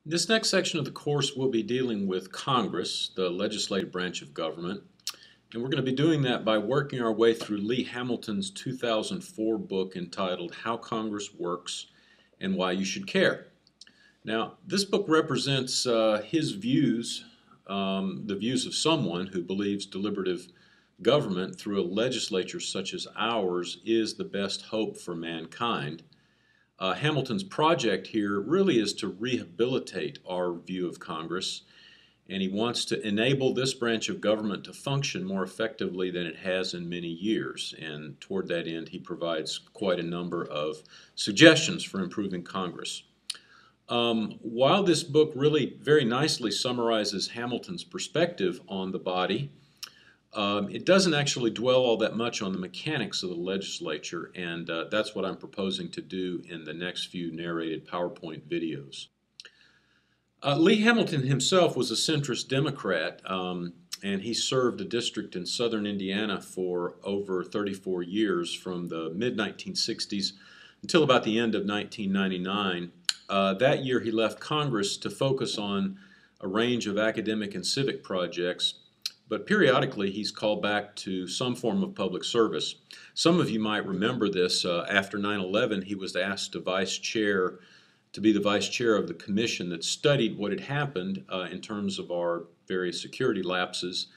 This next section of the course will be dealing with Congress, the legislative branch of government, and we're going to be doing that by working our way through Lee Hamilton's 2004 book entitled How Congress Works and Why You Should Care. Now, this book represents his views, the views of someone who believes deliberative government through a legislature such as ours is the best hope for mankind. Hamilton's project here really is to rehabilitate our view of Congress, and he wants to enable this branch of government to function more effectively than it has in many years. And toward that end, he provides quite a number of suggestions for improving Congress. While this book really very nicely summarizes Hamilton's perspective on the body, it doesn't actually dwell all that much on the mechanics of the legislature, and that's what I'm proposing to do in the next few narrated PowerPoint videos. Lee Hamilton himself was a centrist Democrat, and he served a district in southern Indiana for over 34 years, from the mid-1960s until about the end of 1999. That year he left Congress to focus on a range of academic and civic projects, but periodically he's called back to some form of public service. Some of you might remember this. After 9/11, he was asked to be the vice chair of the commission that studied what had happened in terms of our various security lapses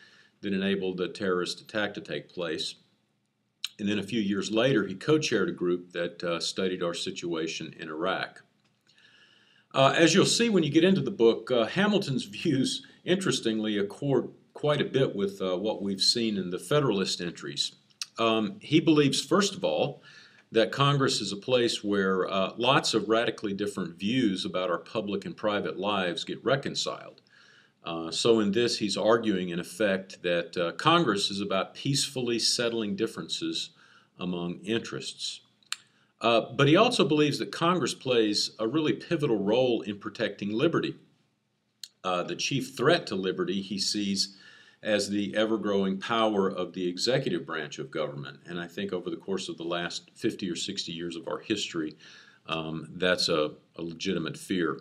that enabled the terrorist attack to take place. And then a few years later, he co-chaired a group that studied our situation in Iraq. As you'll see when you get into the book, Hamilton's views, interestingly, accord quite a bit with what we've seen in the Federalist entries. He believes, first of all, that Congress is a place where lots of radically different views about our public and private lives get reconciled. So in this, he's arguing, in effect, that Congress is about peacefully settling differences among interests. But he also believes that Congress plays a really pivotal role in protecting liberty. The chief threat to liberty he sees as the ever-growing power of the executive branch of government. And I think over the course of the last 50 or 60 years of our history, that's a legitimate fear.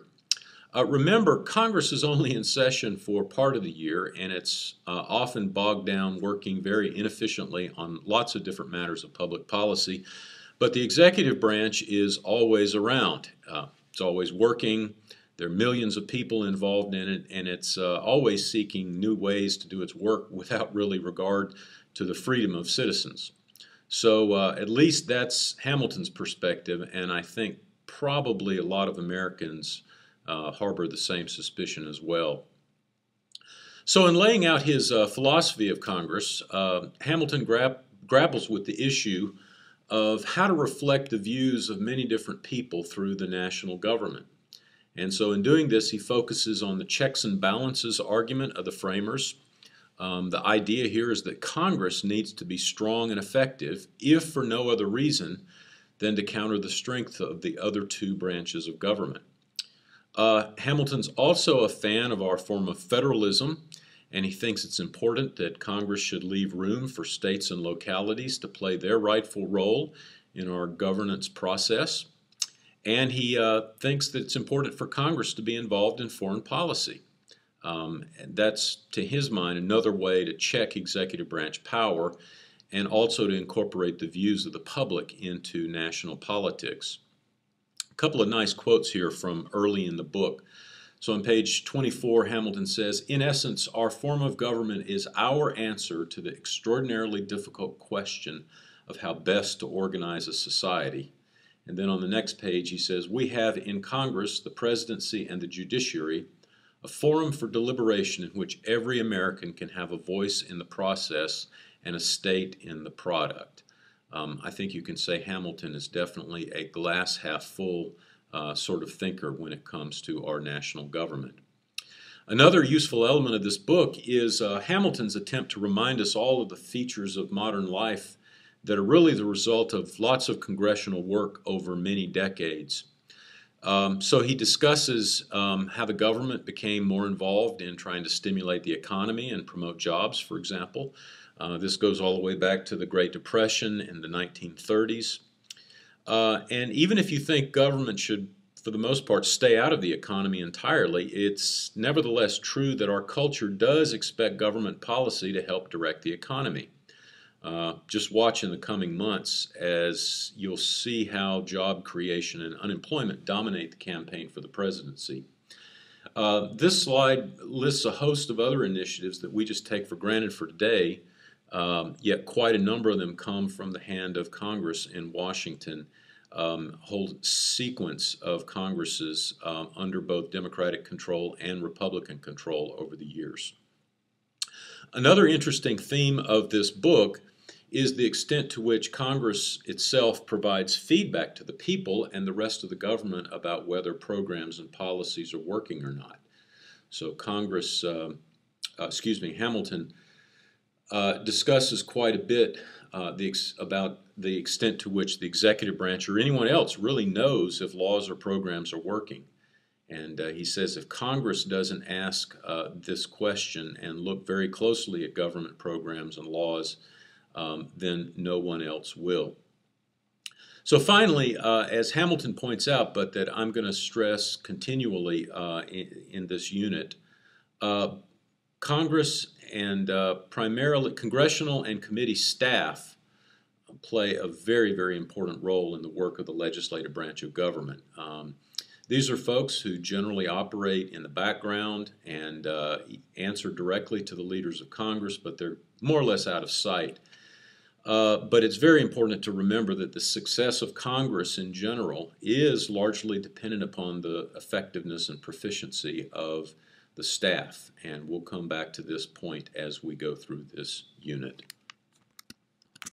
Remember, Congress is only in session for part of the year, and it's often bogged down working very inefficiently on lots of different matters of public policy. But the executive branch is always around. It's always working. There are millions of people involved in it, and it's always seeking new ways to do its work without really regard to the freedom of citizens. So at least that's Hamilton's perspective, and I think probably a lot of Americans harbor the same suspicion as well. So in laying out his philosophy of Congress, Hamilton grapples with the issue of how to reflect the views of many different people through the national government. And so in doing this, he focuses on the checks and balances argument of the framers. The idea here is that Congress needs to be strong and effective, if for no other reason than to counter the strength of the other two branches of government. Hamilton's also a fan of our form of federalism, and he thinks it's important that Congress should leave room for states and localities to play their rightful role in our governance process. And he thinks that it's important for Congress to be involved in foreign policy. And that's, to his mind, another way to check executive branch power and also to incorporate the views of the public into national politics. A couple of nice quotes here from early in the book. So on page 24, Hamilton says, "In essence, our form of government is our answer to the extraordinarily difficult question of how best to organize a society." And then on the next page he says, "We have in Congress, the presidency, and the judiciary a forum for deliberation in which every American can have a voice in the process and a stake in the product." I think you can say Hamilton is definitely a glass half full sort of thinker when it comes to our national government. Another useful element of this book is Hamilton's attempt to remind us all of the features of modern life that are really the result of lots of congressional work over many decades. So he discusses how the government became more involved in trying to stimulate the economy and promote jobs, for example. This goes all the way back to the Great Depression in the 1930s. And even if you think government should for the most part, stay out of the economy entirely, it's nevertheless true that our culture does expect government policy to help direct the economy. Just watch in the coming months as you'll see how job creation and unemployment dominate the campaign for the presidency. This slide lists a host of other initiatives that we just take for granted for today, yet quite a number of them come from the hand of Congress in Washington. Whole sequence of Congresses under both Democratic control and Republican control over the years. Another interesting theme of this book is the extent to which Congress itself provides feedback to the people and the rest of the government about whether programs and policies are working or not. So Hamilton discusses quite a bit about the extent to which the executive branch or anyone else really knows if laws or programs are working. And he says if Congress doesn't ask this question and look very closely at government programs and laws, then no one else will. So finally, as Hamilton points out, but that I'm going to stress continually in this unit, Congress and primarily congressional and committee staff play a very, very important role in the work of the legislative branch of government. These are folks who generally operate in the background and answer directly to the leaders of Congress, but they're more or less out of sight. But it's very important to remember that the success of Congress in general is largely dependent upon the effectiveness and proficiency of the staff, and we'll come back to this point as we go through this unit.